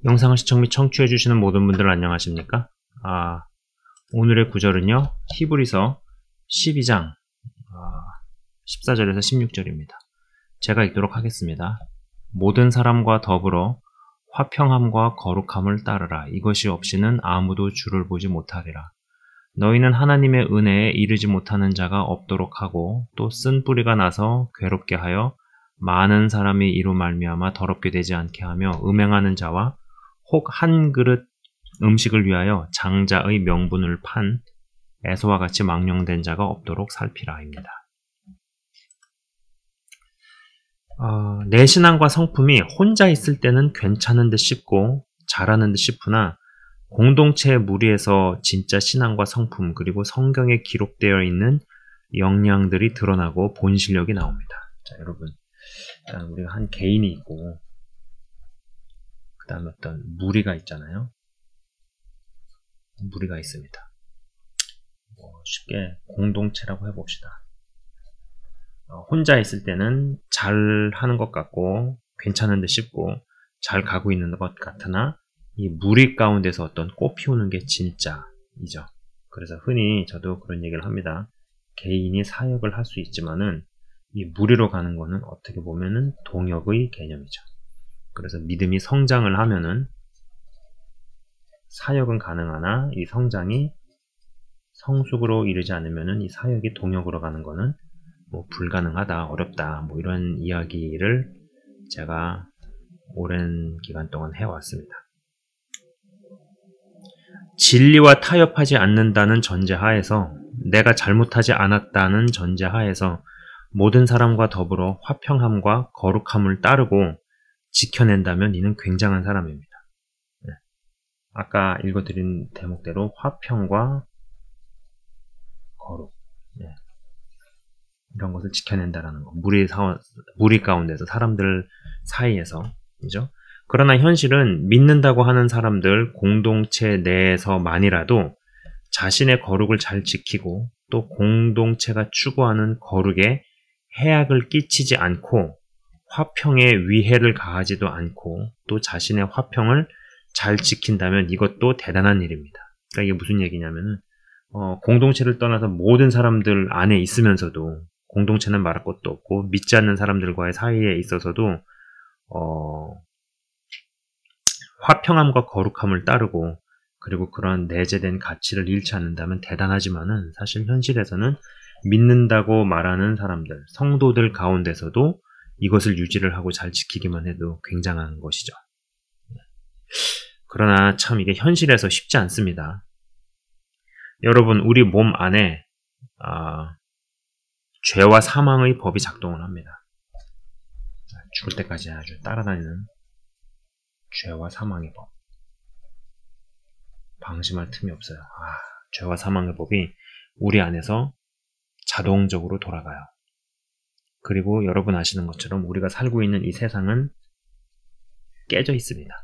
영상을 시청 및 청취해주시는 모든 분들 안녕하십니까? 오늘의 구절은요, 히브리서 12장 14절에서 16절입니다. 제가 읽도록 하겠습니다. 모든 사람과 더불어 화평함과 거룩함을 따르라. 이것이 없이는 아무도 주를 보지 못하리라. 너희는 하나님의 은혜에 이르지 못하는 자가 없도록 하고 또 쓴 뿌리가 나서 괴롭게 하여 많은 사람이 이로 말미암아 더럽게 되지 않게 하며 음행하는 자와 혹 한 그릇 음식을 위하여 장자의 명분을 판 에서와 같이 망령된 자가 없도록 살피라입니다. 내 신앙과 성품이 혼자 있을 때는 괜찮은 듯 싶고 잘하는 듯 싶으나 공동체의 무리에서 진짜 신앙과 성품 그리고 성경에 기록되어 있는 역량들이 드러나고 본 실력이 나옵니다. 자, 여러분, 일단 우리가 한 개인이 있고 그 다음에 어떤 무리가 있잖아요. 무리가 있습니다. 쉽게 공동체라고 해봅시다. 혼자 있을 때는 잘 하는 것 같고 괜찮은 듯 싶고 잘 가고 있는 것 같으나 이 무리 가운데서 어떤 꽃 피우는 게 진짜이죠. 그래서 흔히 저도 그런 얘기를 합니다. 개인이 사역을 할 수 있지만은 이 무리로 가는 거는 어떻게 보면은 동역의 개념이죠. 그래서 믿음이 성장을 하면은 사역은 가능하나 이 성장이 성숙으로 이르지 않으면은 이 사역이 동역으로 가는 거는 불가능하다, 어렵다, 이런 이야기를 제가 오랜 기간 동안 해왔습니다. 진리와 타협하지 않는다는 전제하에서 내가 잘못하지 않았다는 전제하에서 모든 사람과 더불어 화평함과 거룩함을 따르고 지켜낸다면 이는 굉장한 사람입니다. 아까 읽어드린 대목대로 화평과 거룩, 이런 것을 지켜낸다라는 거. 무리 가운데서 사람들 사이에서이죠. 그러나 현실은 믿는다고 하는 사람들 공동체 내에서만이라도 자신의 거룩을 잘 지키고 또 공동체가 추구하는 거룩에 해악을 끼치지 않고 화평에 위해를 가하지도 않고 또 자신의 화평을 잘 지킨다면 이것도 대단한 일입니다. 그러니까 이게 무슨 얘기냐면은 공동체를 떠나서 모든 사람들 안에 있으면서도 공동체는 말할 것도 없고 믿지 않는 사람들과의 사이에 있어서도 화평함과 거룩함을 따르고 그리고 그러한 내재된 가치를 잃지 않는다면 대단하지만은 사실 현실에서는 믿는다고 말하는 사람들, 성도들 가운데서도 이것을 유지를 하고 잘 지키기만 해도 굉장한 것이죠. 그러나 참 이게 현실에서 쉽지 않습니다. 여러분, 우리 몸 안에 죄와 사망의 법이 작동을 합니다. 죽을 때까지 아주 따라다니는 죄와 사망의 법. 방심할 틈이 없어요. 죄와 사망의 법이 우리 안에서 자동적으로 돌아가요. 그리고 여러분 아시는 것처럼 우리가 살고 있는 이 세상은 깨져 있습니다.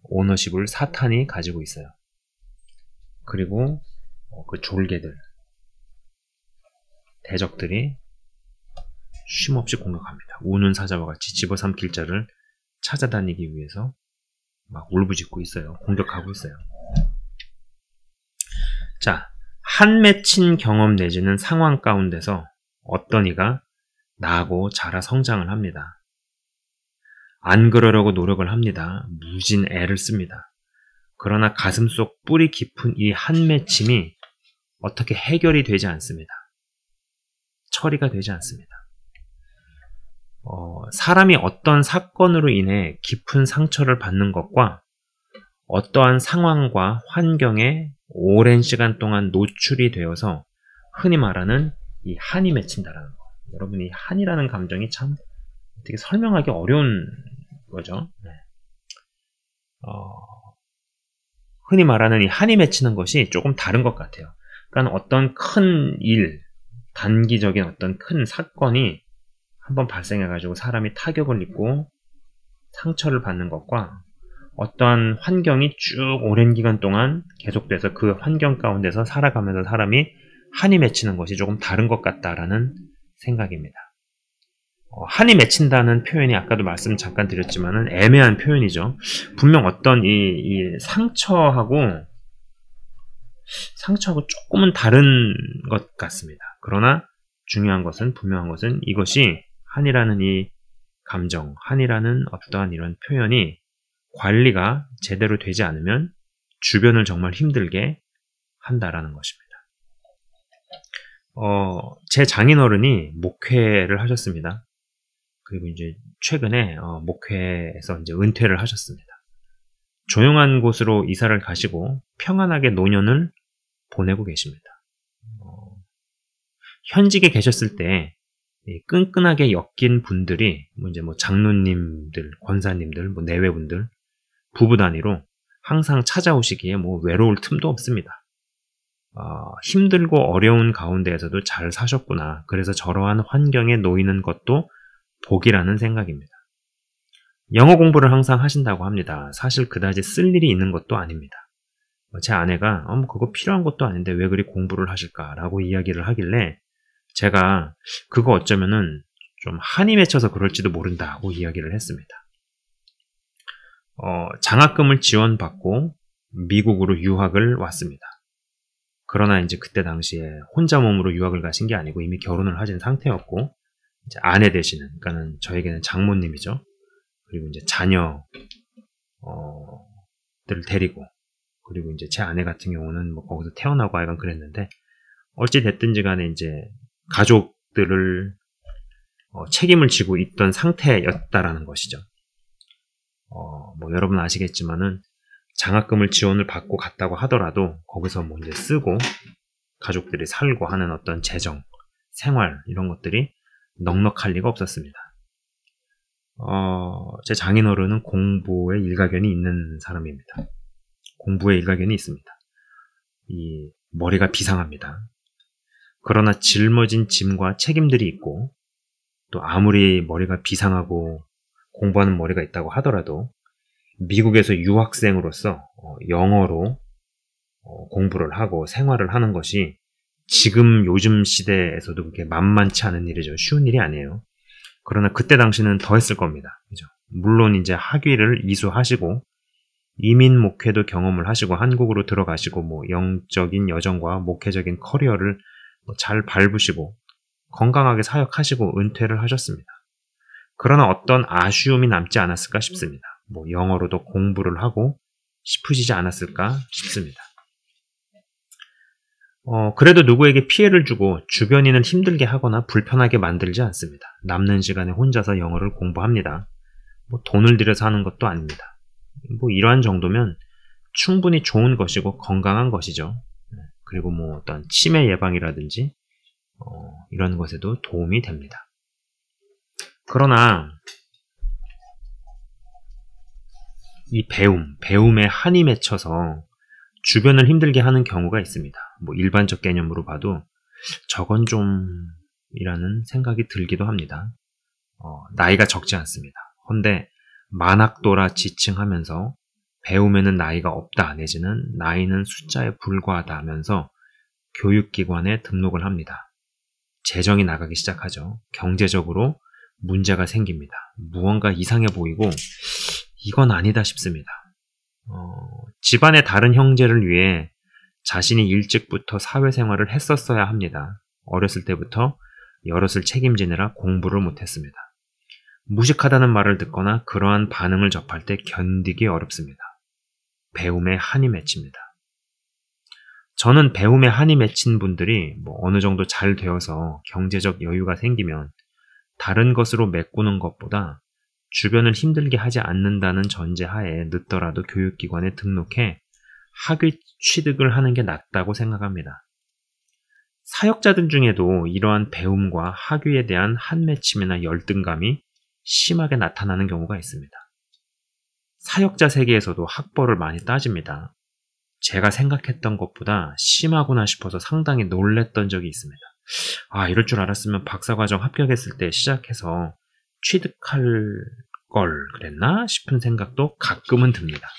오너십을 사탄이 가지고 있어요. 그리고 그 졸개들, 대적들이 쉼없이 공격합니다. 우는 사자와 같이 집어삼킬 자를 찾아다니기 위해서 막 울부짖고 있어요. 공격하고 있어요. 자, 한 맺힌 경험 내지는 상황 가운데서 어떤 이가 나고 자라 성장을 합니다. 안 그러려고 노력을 합니다. 무진 애를 씁니다. 그러나 가슴속 뿌리 깊은 이 한 맺힘이 어떻게 해결이 되지 않습니다. 처리가 되지 않습니다. 사람이 어떤 사건으로 인해 깊은 상처를 받는 것과 어떠한 상황과 환경에 오랜 시간 동안 노출이 되어서 흔히 말하는 이 한이 맺힌다라는 거. 여러분, 이 한이라는 감정이 참 되게 설명하기 어려운 거죠. 흔히 말하는 이 한이 맺히는 것이 조금 다른 것 같아요. 그러니까 어떤 큰 일, 단기적인 어떤 큰 사건이 한번 발생해가지고 사람이 타격을 입고 상처를 받는 것과 어떠한 환경이 쭉 오랜 기간 동안 계속돼서 그 환경 가운데서 살아가면서 사람이 한이 맺히는 것이 조금 다른 것 같다라는 생각입니다. 한이 맺힌다는 표현이 아까도 말씀 잠깐 드렸지만은 애매한 표현이죠. 분명 어떤 이 상처하고 조금은 다른 것 같습니다. 그러나 중요한 것은, 분명한 것은 이것이 한이라는 이 감정, 한이라는 어떠한 이런 표현이 관리가 제대로 되지 않으면 주변을 정말 힘들게 한다라는 것입니다. 제 장인어른이 목회를 하셨습니다. 그리고 이제 최근에 목회에서 이제 은퇴를 하셨습니다. 조용한 곳으로 이사를 가시고 평안하게 노년을 보내고 계십니다. 현직에 계셨을 때 끈끈하게 엮인 분들이 이제 장로님들, 권사님들, 내외분들 부부 단위로 항상 찾아오시기에 외로울 틈도 없습니다. 힘들고 어려운 가운데에서도 잘 사셨구나. 그래서 저러한 환경에 놓이는 것도 복이라는 생각입니다. 영어 공부를 항상 하신다고 합니다. 사실 그다지 쓸 일이 있는 것도 아닙니다. 제 아내가 그거 필요한 것도 아닌데 왜 그리 공부를 하실까라고 이야기를 하길래 제가 그거 어쩌면은 좀 한이 맺혀서 그럴지도 모른다고 이야기를 했습니다. 장학금을 지원받고 미국으로 유학을 왔습니다. 그러나 이제 그때 당시에 혼자 몸으로 유학을 가신 게 아니고 이미 결혼을 하신 상태였고, 이제 아내 되시는, 그러니까는 저에게는 장모님이죠. 그리고 이제 자녀, 들을 데리고, 그리고 이제 제 아내 같은 경우는 거기서 태어나고 하여간 그랬는데, 어찌 됐든지 간에 이제 가족들을 책임을 지고 있던 상태였다라는 것이죠. 여러분 아시겠지만은 장학금을 지원을 받고 갔다고 하더라도 거기서 이제 쓰고 가족들이 살고 하는 어떤 재정, 생활 이런 것들이 넉넉할 리가 없었습니다. 제 장인어른은 공부에 일가견이 있는 사람입니다. 공부에 일가견이 있습니다. 이 머리가 비상합니다. 그러나 짊어진 짐과 책임들이 있고, 또 아무리 머리가 비상하고 공부하는 머리가 있다고 하더라도 미국에서 유학생으로서 영어로 공부를 하고 생활을 하는 것이 지금 요즘 시대에서도 그렇게 만만치 않은 일이죠. 쉬운 일이 아니에요. 그러나 그때 당시는 더 했을 겁니다. 그죠? 물론 이제 학위를 이수하시고 이민 목회도 경험을 하시고 한국으로 들어가시고 영적인 여정과 목회적인 커리어를 잘 밟으시고 건강하게 사역하시고 은퇴를 하셨습니다. 그러나 어떤 아쉬움이 남지 않았을까 싶습니다. 영어로도 공부를 하고 싶으시지 않았을까 싶습니다. 그래도 누구에게 피해를 주고 주변인을 힘들게 하거나 불편하게 만들지 않습니다. 남는 시간에 혼자서 영어를 공부합니다. 돈을 들여서 하는 것도 아닙니다. 이러한 정도면 충분히 좋은 것이고 건강한 것이죠. 그리고 어떤 치매 예방이라든지 이런 것에도 도움이 됩니다. 그러나 이 배움에 한이 맺혀서 주변을 힘들게 하는 경우가 있습니다. 일반적 개념으로 봐도 저건 좀 이라는 생각이 들기도 합니다. 나이가 적지 않습니다. 헌데 만학도라 지칭하면서 배움에는 나이가 없다 내지는 나이는 숫자에 불과하다 하면서 교육기관에 등록을 합니다. 재정이 나가기 시작하죠. 경제적으로 문제가 생깁니다. 무언가 이상해 보이고 이건 아니다 싶습니다. 집안의 다른 형제를 위해 자신이 일찍부터 사회생활을 했었어야 합니다. 어렸을 때부터 여럿을 책임지느라 공부를 못했습니다. 무식하다는 말을 듣거나 그러한 반응을 접할 때 견디기 어렵습니다. 배움에 한이 맺힙니다. 저는 배움에 한이 맺힌 분들이 어느 정도 잘 되어서 경제적 여유가 생기면 다른 것으로 메꾸는 것보다 주변을 힘들게 하지 않는다는 전제하에 늦더라도 교육기관에 등록해 학위 취득을 하는 게 낫다고 생각합니다. 사역자들 중에도 이러한 배움과 학위에 대한 한맺힘이나 열등감이 심하게 나타나는 경우가 있습니다. 사역자 세계에서도 학벌을 많이 따집니다. 제가 생각했던 것보다 심하구나 싶어서 상당히 놀랬던 적이 있습니다. 이럴 줄 알았으면 박사과정 합격했을 때 시작해서 취득할 걸 그랬나 싶은 생각도 가끔은 듭니다.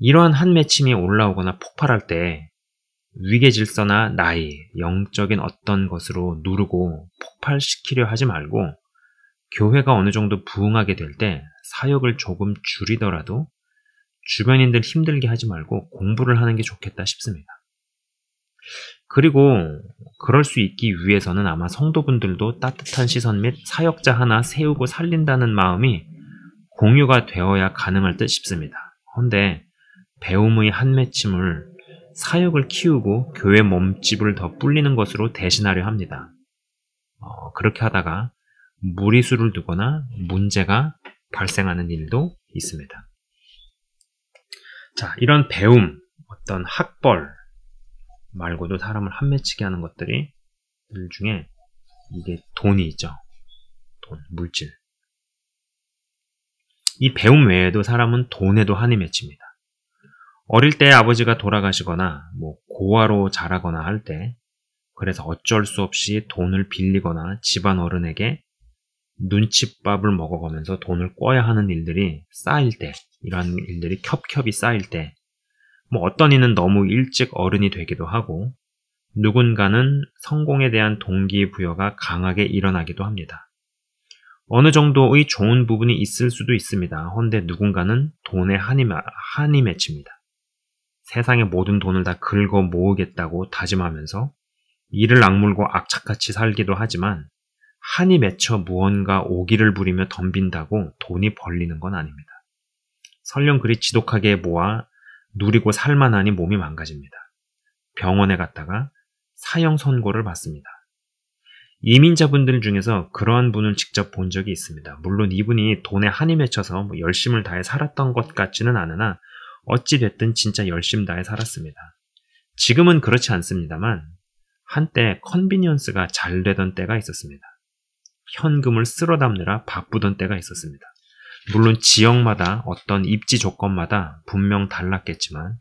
이러한 한맺힘이 올라오거나 폭발할 때 위계 질서나 나이, 영적인 어떤 것으로 누르고 폭발시키려 하지 말고 교회가 어느 정도 부흥하게 될 때 사역을 조금 줄이더라도 주변인들 힘들게 하지 말고 공부를 하는 게 좋겠다 싶습니다. 그리고 그럴 수 있기 위해서는 아마 성도분들도 따뜻한 시선 및 사역자 하나 세우고 살린다는 마음이 공유가 되어야 가능할 듯 싶습니다. 헌데 배움의 한 맺힘을 사역을 키우고 교회 몸집을 더 불리는 것으로 대신하려 합니다. 그렇게 하다가 무리수를 두거나 문제가 발생하는 일도 있습니다. 자, 이런 배움, 어떤 학벌 말고도 사람을 한 맺히게 하는 것들 중에 이게 돈이 있죠. 돈, 물질. 이 배움 외에도 사람은 돈에도 한이 맺힙니다. 어릴 때 아버지가 돌아가시거나 고아로 자라거나 할 때 그래서 어쩔 수 없이 돈을 빌리거나 집안 어른에게 눈칫밥을 먹어가면서 돈을 꿔야 하는 일들이 쌓일 때, 이러한 일들이 겹겹이 쌓일 때 어떤 이는 너무 일찍 어른이 되기도 하고 누군가는 성공에 대한 동기부여가 강하게 일어나기도 합니다. 어느 정도의 좋은 부분이 있을 수도 있습니다. 헌데 누군가는 돈에 한이 맺힙니다. 세상의 모든 돈을 다 긁어 모으겠다고 다짐하면서 이를 악물고 악착같이 살기도 하지만 한이 맺혀 무언가 오기를 부리며 덤빈다고 돈이 벌리는 건 아닙니다. 설령 그리 지독하게 모아 누리고 살만하니 몸이 망가집니다. 병원에 갔다가 사형 선고를 받습니다. 이민자분들 중에서 그러한 분을 직접 본 적이 있습니다. 물론 이분이 돈에 한이 맺혀서 열심을 다해 살았던 것 같지는 않으나 어찌됐든 진짜 열심 다해 살았습니다. 지금은 그렇지 않습니다만 한때 컨비니언스가 잘 되던 때가 있었습니다. 현금을 쓸어 담느라 바쁘던 때가 있었습니다. 물론 지역마다 어떤 입지 조건마다 분명 달랐겠지만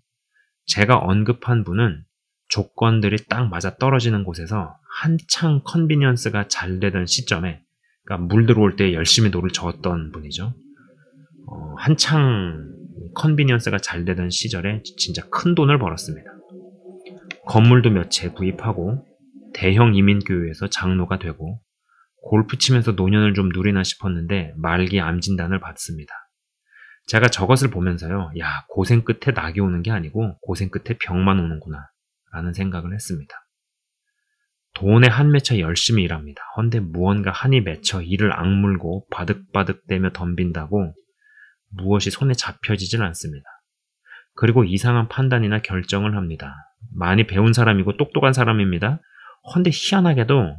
제가 언급한 분은 조건들이 딱 맞아 떨어지는 곳에서 한창 컨비니언스가 잘 되던 시점에, 그러니까 물 들어올 때 열심히 노를 저었던 분이죠. 한창 컨비니언스가 잘 되던 시절에 진짜 큰 돈을 벌었습니다. 건물도 몇 채 구입하고 대형 이민교회에서 장로가 되고 골프 치면서 노년을 좀 누리나 싶었는데 말기 암 진단을 받습니다. 제가 저것을 보면서요, 야, 고생 끝에 낙이 오는 게 아니고 고생 끝에 병만 오는구나 라는 생각을 했습니다. 돈에 한 맺혀 열심히 일합니다. 헌데 무언가 한이 맺혀 이를 악물고 바득바득대며 덤빈다고 무엇이 손에 잡혀지질 않습니다. 그리고 이상한 판단이나 결정을 합니다. 많이 배운 사람이고 똑똑한 사람입니다. 헌데 희한하게도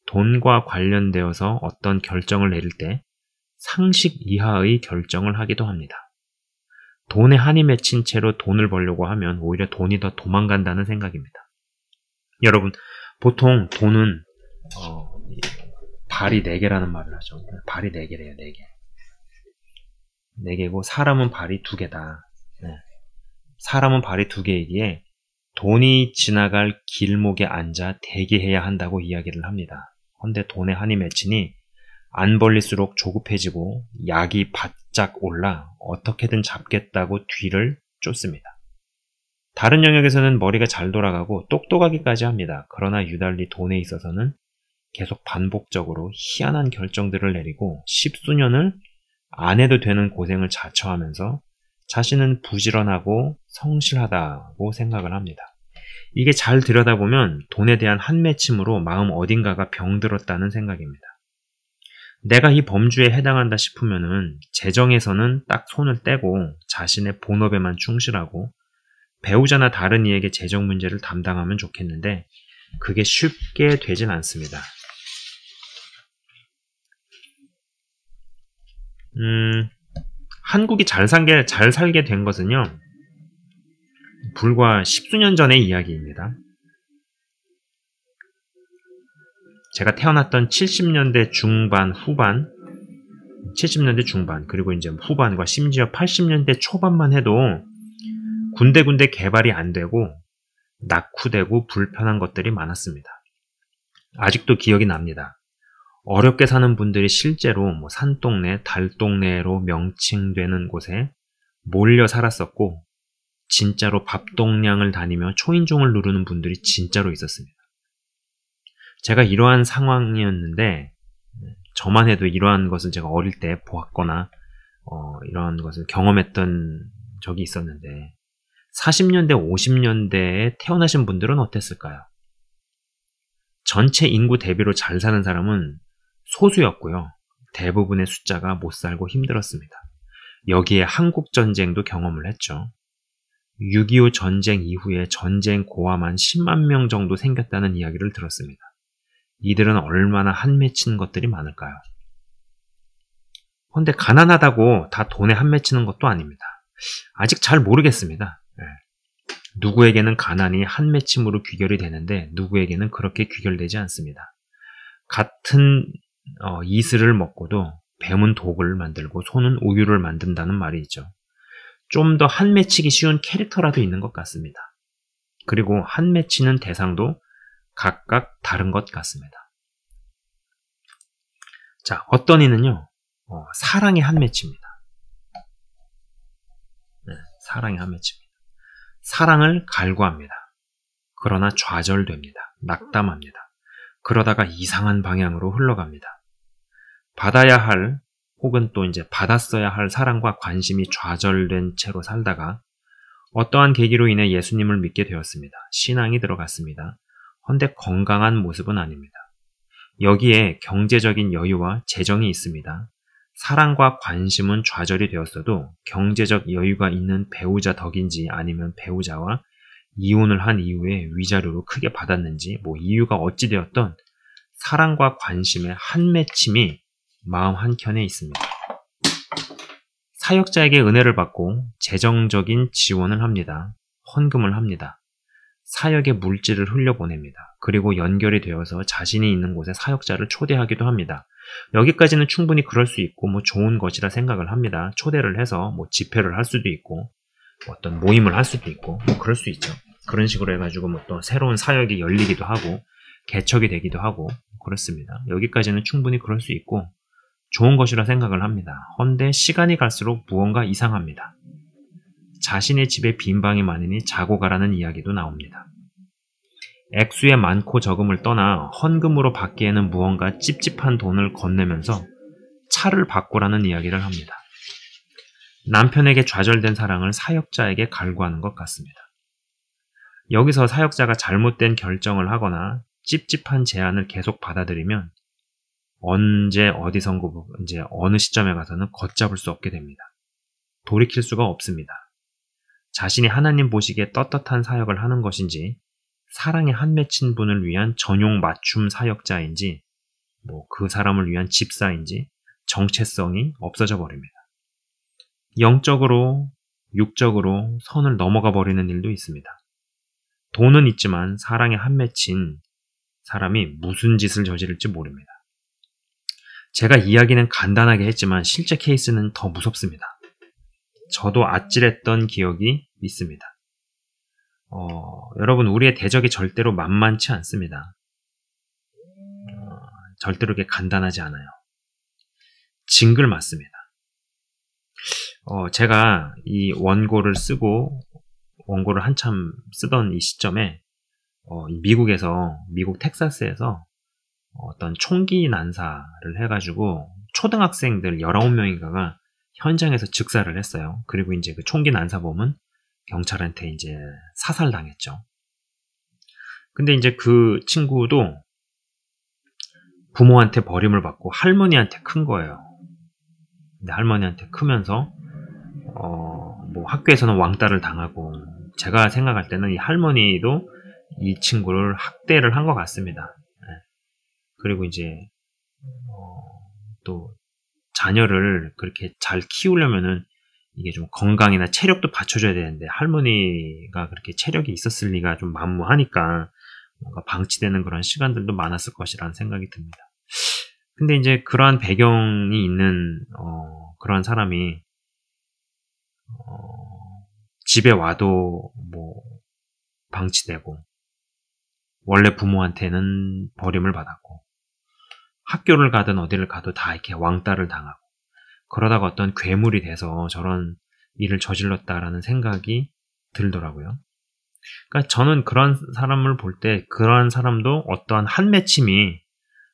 돈과 관련되어서 어떤 결정을 내릴 때 상식 이하의 결정을 하기도 합니다. 돈에 한이 맺힌 채로 돈을 벌려고 하면 오히려 돈이 더 도망간다는 생각입니다. 여러분, 보통 돈은 발이 4개라는 말을 하죠. 발이 4개래요, 4개. 4개고 사람은 발이 2개다. 네. 사람은 발이 2개이기에 돈이 지나갈 길목에 앉아 대기해야 한다고 이야기를 합니다. 헌데 돈에 한이 맺히니 안 벌릴수록 조급해지고 약이 바짝 올라 어떻게든 잡겠다고 뒤를 쫓습니다. 다른 영역에서는 머리가 잘 돌아가고 똑똑하기까지 합니다. 그러나 유달리 돈에 있어서는 계속 반복적으로 희한한 결정들을 내리고 십수년을 안 해도 되는 고생을 자처하면서 자신은 부지런하고 성실하다고 생각을 합니다. 이게 잘 들여다보면 돈에 대한 한맺힘으로 마음 어딘가가 병들었다는 생각입니다. 내가 이 범주에 해당한다 싶으면은 재정에서는 딱 손을 떼고 자신의 본업에만 충실하고 배우자나 다른 이에게 재정 문제를 담당하면 좋겠는데 그게 쉽게 되진 않습니다. 한국이 잘 살게 된 것은요, 불과 십수년 전의 이야기입니다. 제가 태어났던 70년대 중반, 후반, 70년대 중반, 그리고 이제 후반과 심지어 80년대 초반만 해도 군데군데 개발이 안 되고 낙후되고 불편한 것들이 많았습니다. 아직도 기억이 납니다. 어렵게 사는 분들이 실제로 산동네, 달동네로 명칭되는 곳에 몰려 살았었고 진짜로 밥동량을 다니며 초인종을 누르는 분들이 진짜로 있었습니다. 제가 이러한 상황이었는데 저만 해도 이러한 것을 제가 어릴 때 보았거나 이러한 것을 경험했던 적이 있었는데 40년대, 50년대에 태어나신 분들은 어땠을까요? 전체 인구 대비로 잘 사는 사람은 소수였고요. 대부분의 숫자가 못 살고 힘들었습니다. 여기에 한국전쟁도 경험을 했죠. 6.25 전쟁 이후에 전쟁 고아만 10만 명 정도 생겼다는 이야기를 들었습니다. 이들은 얼마나 한 맺힌 것들이 많을까요? 그런데 가난하다고 다 돈에 한 맺히는 것도 아닙니다. 아직 잘 모르겠습니다. 누구에게는 가난이 한 맺힘으로 귀결이 되는데 누구에게는 그렇게 귀결되지 않습니다. 같은 이슬을 먹고도 뱀은 독을 만들고 소는 우유를 만든다는 말이 있죠. 좀 더 한 맺히기 쉬운 캐릭터라도 있는 것 같습니다. 그리고 한 맺히는 대상도 각각 다른 것 같습니다. 자, 어떤 이는요, 사랑에 한 맺힙니다. 네, 사랑에 한 맺힙니다. 사랑을 갈구합니다. 그러나 좌절됩니다. 낙담합니다. 그러다가 이상한 방향으로 흘러갑니다. 받아야 할 혹은 또 이제 받았어야 할 사랑과 관심이 좌절된 채로 살다가 어떠한 계기로 인해 예수님을 믿게 되었습니다. 신앙이 들어갔습니다. 헌데 건강한 모습은 아닙니다. 여기에 경제적인 여유와 재정이 있습니다. 사랑과 관심은 좌절이 되었어도 경제적 여유가 있는 배우자 덕인지 아니면 배우자와 이혼을 한 이후에 위자료로 크게 받았는지 이유가 어찌 되었던 사랑과 관심의 한 맺힘이 마음 한켠에 있습니다. 사역자에게 은혜를 받고 재정적인 지원을 합니다. 헌금을 합니다. 사역의 물질을 흘려보냅니다. 그리고 연결이 되어서 자신이 있는 곳에 사역자를 초대하기도 합니다. 여기까지는 충분히 그럴 수 있고 좋은 것이라 생각을 합니다. 초대를 해서 집회를 할 수도 있고 어떤 모임을 할 수도 있고 그럴 수 있죠. 그런 식으로 해가지고 또 새로운 사역이 열리기도 하고 개척이 되기도 하고 그렇습니다. 여기까지는 충분히 그럴 수 있고 좋은 것이라 생각을 합니다. 헌데 시간이 갈수록 무언가 이상합니다. 자신의 집에 빈 방이 많으니 자고 가라는 이야기도 나옵니다. 액수의 많고 적음을 떠나 헌금으로 받기에는 무언가 찝찝한 돈을 건네면서 차를 바꾸라는 이야기를 합니다. 남편에게 좌절된 사랑을 사역자에게 갈구하는 것 같습니다. 여기서 사역자가 잘못된 결정을 하거나 찝찝한 제안을 계속 받아들이면 언제 어디선가 이제 어느 시점에 가서는 걷잡을 수 없게 됩니다. 돌이킬 수가 없습니다. 자신이 하나님 보시기에 떳떳한 사역을 하는 것인지 사랑에 한 맺힌 분을 위한 전용 맞춤 사역자인지 그 사람을 위한 집사인지 정체성이 없어져 버립니다. 영적으로 육적으로 선을 넘어가 버리는 일도 있습니다. 돈은 있지만 사랑에 한 맺힌 사람이 무슨 짓을 저지를지 모릅니다. 제가 이야기는 간단하게 했지만 실제 케이스는 더 무섭습니다. 저도 아찔했던 기억이 있습니다. 여러분, 우리의 대적이 절대로 만만치 않습니다. 절대로 그렇게 간단하지 않아요. 징글 맞습니다. 제가 이 원고를 한참 쓰던 이 시점에 미국 텍사스에서 어떤 총기 난사를 해가지고 초등학생들 19명인가가 현장에서 즉사를 했어요. 그리고 이제 그 총기 난사범은 경찰한테 이제 사살당했죠. 근데 이제 그 친구도 부모한테 버림을 받고 할머니한테 큰 거예요. 근데 할머니한테 크면서 학교에서는 왕따를 당하고 제가 생각할 때는 이 할머니도 이 친구를 학대를 한 것 같습니다. 그리고 이제 또 자녀를 그렇게 잘 키우려면은 이게 좀 건강이나 체력도 받쳐줘야 되는데 할머니가 그렇게 체력이 있었을 리가 좀 만무하니까 뭔가 방치되는 그런 시간들도 많았을 것이라는 생각이 듭니다. 근데 이제 그러한 배경이 있는 그러한 사람이 집에 와도 방치되고 원래 부모한테는 버림을 받았고 학교를 가든 어디를 가도 다 이렇게 왕따를 당하고 그러다가 어떤 괴물이 돼서 저런 일을 저질렀다라는 생각이 들더라고요. 그러니까 저는 그런 사람을 볼 때 그런 사람도 어떠한 한 맺힘이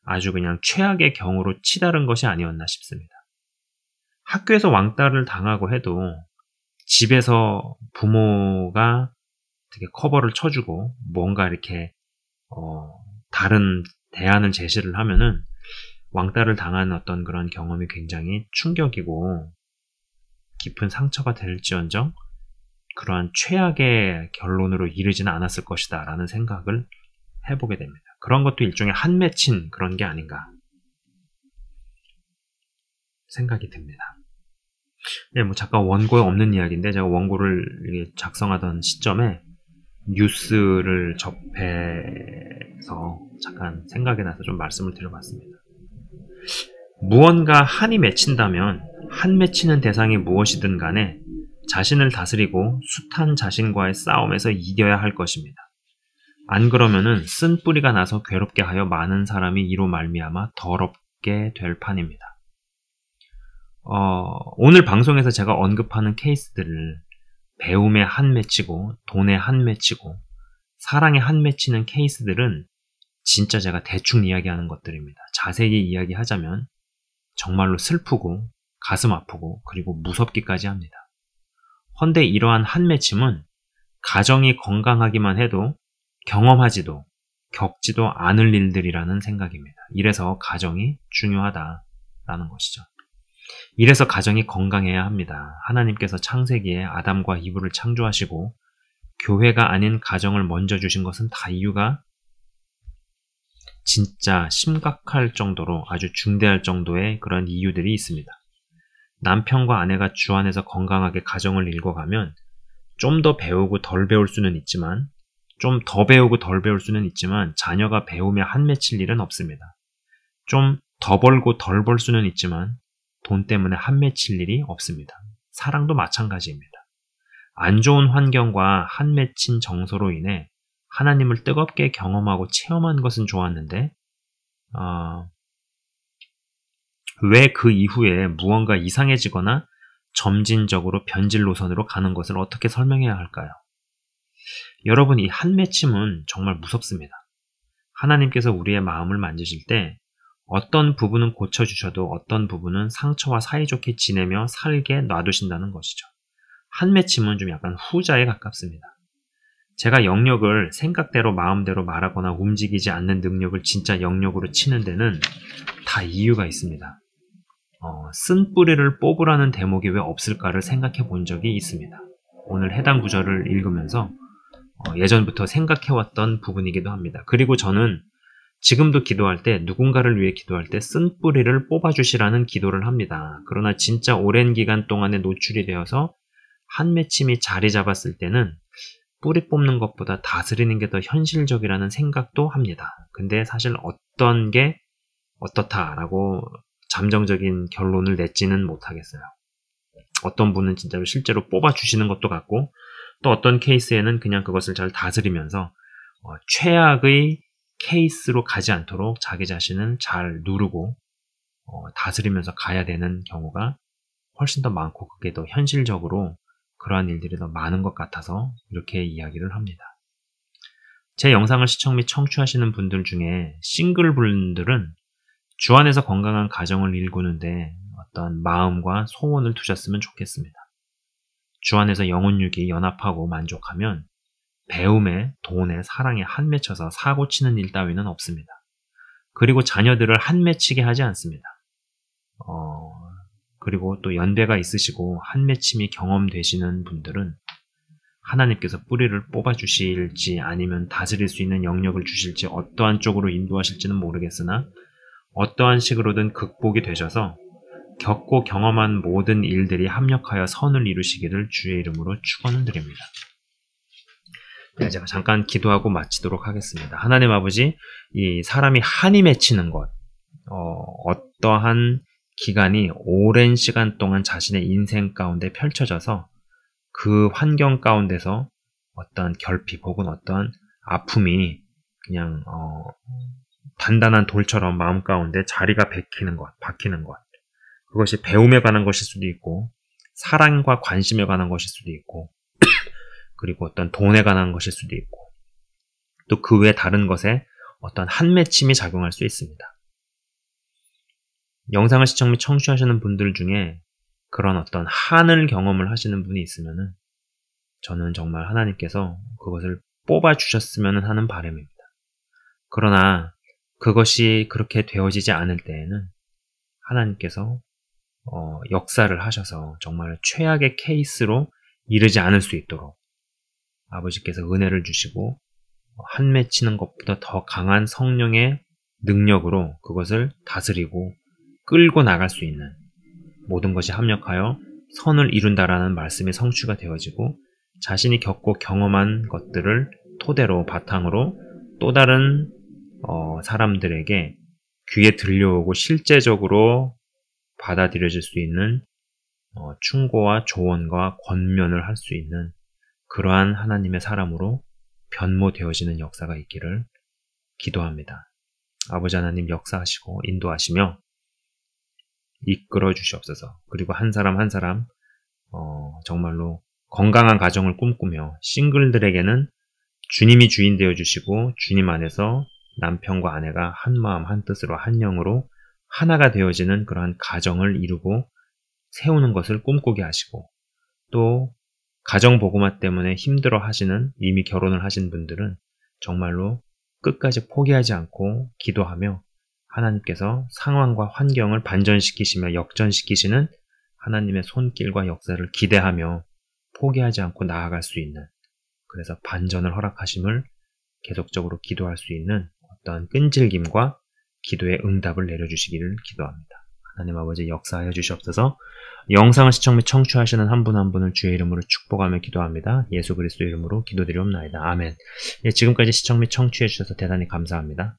아주 그냥 최악의 경우로 치달은 것이 아니었나 싶습니다. 학교에서 왕따를 당하고 해도 집에서 부모가 되게 커버를 쳐주고 뭔가 이렇게 다른 대안을 제시를 하면은 왕따를 당한 어떤 그런 경험이 굉장히 충격이고 깊은 상처가 될지언정 그러한 최악의 결론으로 이르지는 않았을 것이다 라는 생각을 해보게 됩니다. 그런 것도 일종의 한 맺힌 그런 게 아닌가 생각이 듭니다. 예, 뭐 잠깐 원고에 없는 이야기인데 제가 원고를 작성하던 시점에 뉴스를 접해서 잠깐 생각이 나서 좀 말씀을 드려봤습니다. 무언가 한이 맺힌다면 한 맺히는 대상이 무엇이든 간에 자신을 다스리고 숱한 자신과의 싸움에서 이겨야 할 것입니다. 안 그러면은 쓴 뿌리가 나서 괴롭게 하여 많은 사람이 이로 말미암아 더럽게 될 판입니다. 오늘 방송에서 제가 언급하는 케이스들을 배움에 한 맺히고 돈에 한 맺히고 사랑에 한 맺히는 케이스들은 진짜 제가 대충 이야기하는 것들입니다. 자세히 이야기하자면 정말로 슬프고 가슴 아프고 그리고 무섭기까지 합니다. 헌데 이러한 한 맺힘은 가정이 건강하기만 해도 경험하지도 겪지도 않을 일들이라는 생각입니다. 이래서 가정이 중요하다라는 것이죠. 이래서 가정이 건강해야 합니다. 하나님께서 창세기에 아담과 이브를 창조하시고 교회가 아닌 가정을 먼저 주신 것은 다 이유가 진짜 심각할 정도로 아주 중대할 정도의 그런 이유들이 있습니다. 남편과 아내가 주 안에서 건강하게 가정을 읽어가면 좀 더 배우고 덜 배울 수는 있지만 좀 더 배우고 덜 배울 수는 있지만 자녀가 배움에 한 맺힐 일은 없습니다. 좀 더 벌고 덜 벌 수는 있지만 돈 때문에 한 맺힐 일이 없습니다. 사랑도 마찬가지입니다. 안 좋은 환경과 한 맺힌 정서로 인해 하나님을 뜨겁게 경험하고 체험한 것은 좋았는데 왜 그 이후에 무언가 이상해지거나 점진적으로 변질 노선으로 가는 것을 어떻게 설명해야 할까요? 여러분, 이 한 맺힘은 정말 무섭습니다. 하나님께서 우리의 마음을 만지실 때 어떤 부분은 고쳐주셔도 어떤 부분은 상처와 사이좋게 지내며 살게 놔두신다는 것이죠. 한 맺힘은 좀 약간 후자에 가깝습니다. 제가 영역을 생각대로 마음대로 말하거나 움직이지 않는 능력을 진짜 영역으로 치는 데는 다 이유가 있습니다. 쓴 뿌리를 뽑으라는 대목이 왜 없을까를 생각해 본 적이 있습니다. 오늘 해당 구절을 읽으면서 예전부터 생각해왔던 부분이기도 합니다. 그리고 저는 지금도 기도할 때 누군가를 위해 기도할 때 쓴 뿌리를 뽑아주시라는 기도를 합니다. 그러나 진짜 오랜 기간 동안에 노출이 되어서 한 맺힘이 자리 잡았을 때는 뿌리 뽑는 것보다 다스리는 게 더 현실적이라는 생각도 합니다. 근데 사실 어떤 게 어떻다라고 잠정적인 결론을 맺지는 못하겠어요. 어떤 분은 진짜로 실제로 뽑아주시는 것도 같고 또 어떤 케이스에는 그냥 그것을 잘 다스리면서 최악의 케이스로 가지 않도록 자기 자신을 잘 누르고 다스리면서 가야 되는 경우가 훨씬 더 많고 그게 더 현실적으로 그러한 일들이 더 많은 것 같아서 이렇게 이야기를 합니다. 제 영상을 시청 및 청취하시는 분들 중에 싱글 분들은 주 안에서 건강한 가정을 일구는데 어떤 마음과 소원을 두셨으면 좋겠습니다. 주 안에서 영혼육이 연합하고 만족하면 배움에, 돈에, 사랑에 한 맺혀서 사고 치는 일 따위는 없습니다. 그리고 자녀들을 한 맺히게 하지 않습니다. 그리고 또 연배가 있으시고 한 맺힘이 경험되시는 분들은 하나님께서 뿌리를 뽑아주실지 아니면 다스릴 수 있는 영역을 주실지 어떠한 쪽으로 인도하실지는 모르겠으나 어떠한 식으로든 극복이 되셔서 겪고 경험한 모든 일들이 합력하여 선을 이루시기를 주의 이름으로 축원을 드립니다. 네, 제가 잠깐 기도하고 마치도록 하겠습니다. 하나님 아버지, 이 사람이 한이 맺히는 것, 어떠한 기간이 오랜 시간 동안 자신의 인생 가운데 펼쳐져서 그 환경 가운데서 어떠한 결핍 혹은 어떠한 아픔이 그냥 단단한 돌처럼 마음 가운데 자리가 박히는 것. 그것이 배움에 관한 것일 수도 있고 사랑과 관심에 관한 것일 수도 있고 그리고 어떤 돈에 관한 것일 수도 있고, 또 그 외 다른 것에 어떤 한맺힘이 작용할 수 있습니다. 영상을 시청 및 청취하시는 분들 중에 그런 어떤 한을 경험을 하시는 분이 있으면은 저는 정말 하나님께서 그것을 뽑아주셨으면 하는 바람입니다. 그러나 그것이 그렇게 되어지지 않을 때에는 하나님께서 역사를 하셔서 정말 최악의 케이스로 이르지 않을 수 있도록 아버지께서 은혜를 주시고 한 맺히는 것보다 더 강한 성령의 능력으로 그것을 다스리고 끌고 나갈 수 있는 모든 것이 합력하여 선을 이룬다라는 말씀이 성취가 되어지고 자신이 겪고 경험한 것들을 토대로 바탕으로 또 다른 사람들에게 귀에 들려오고 실제적으로 받아들여질 수 있는 충고와 조언과 권면을 할 수 있는 그러한 하나님의 사람으로 변모되어지는 역사가 있기를 기도합니다. 아버지 하나님 역사하시고 인도하시며 이끌어 주시옵소서. 그리고 한 사람 한 사람 정말로 건강한 가정을 꿈꾸며 싱글들에게는 주님이 주인 되어 주시고 주님 안에서 남편과 아내가 한 마음 한 뜻으로 한 영으로 하나가 되어지는 그러한 가정을 이루고 세우는 것을 꿈꾸게 하시고, 또 가정 복음화 때문에 힘들어 하시는 이미 결혼을 하신 분들은 정말로 끝까지 포기하지 않고 기도하며 하나님께서 상황과 환경을 반전시키시며 역전시키시는 하나님의 손길과 역사를 기대하며 포기하지 않고 나아갈 수 있는, 그래서 반전을 허락하심을 계속적으로 기도할 수 있는 어떤 끈질김과 기도의 응답을 내려주시기를 기도합니다. 하나님 아버지 역사하여 주시옵소서. 영상을 시청 및 청취하시는 한 분 한 분을 주의 이름으로 축복하며 기도합니다. 예수 그리스도 이름으로 기도드리옵나이다. 아멘. 지금까지 시청 및 청취해 주셔서 대단히 감사합니다.